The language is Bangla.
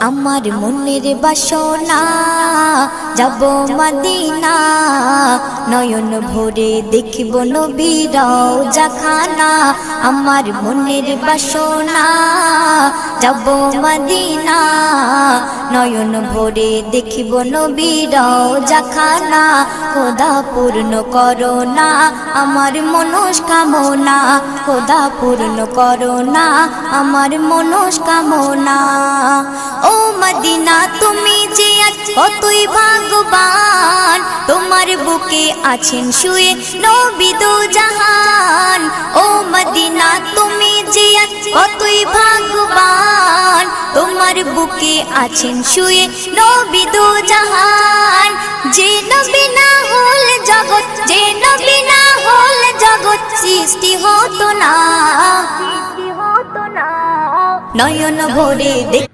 আমার মনের বাসনা যাব মদিনা, নয়ন ভরে দেখব নবীর রওজাখানা। আমার মনের বাসনা যাব মদিনা, নয়ন ভরে দেখব নবীর রওজাখানা। খোদা পূর্ণ করো না আমার মনস্কামনা, খোদা পূর্ণ করো না আমার মনস্কামনা। ও মদিনা তুমি যে কতই ভাগ্যবান, তোমার বুকে আছেন শুয়ে নবী দো জাহান। ও মদিনা তুমি যে কতই ভাগ্যবান, তোমার বুকে আছেন শুয়ে নবী দো জাহান। যে নবী না হল জগৎ, যে নবী না হল জগৎ সৃষ্টি হতো না, নয়ন ভরে দেখ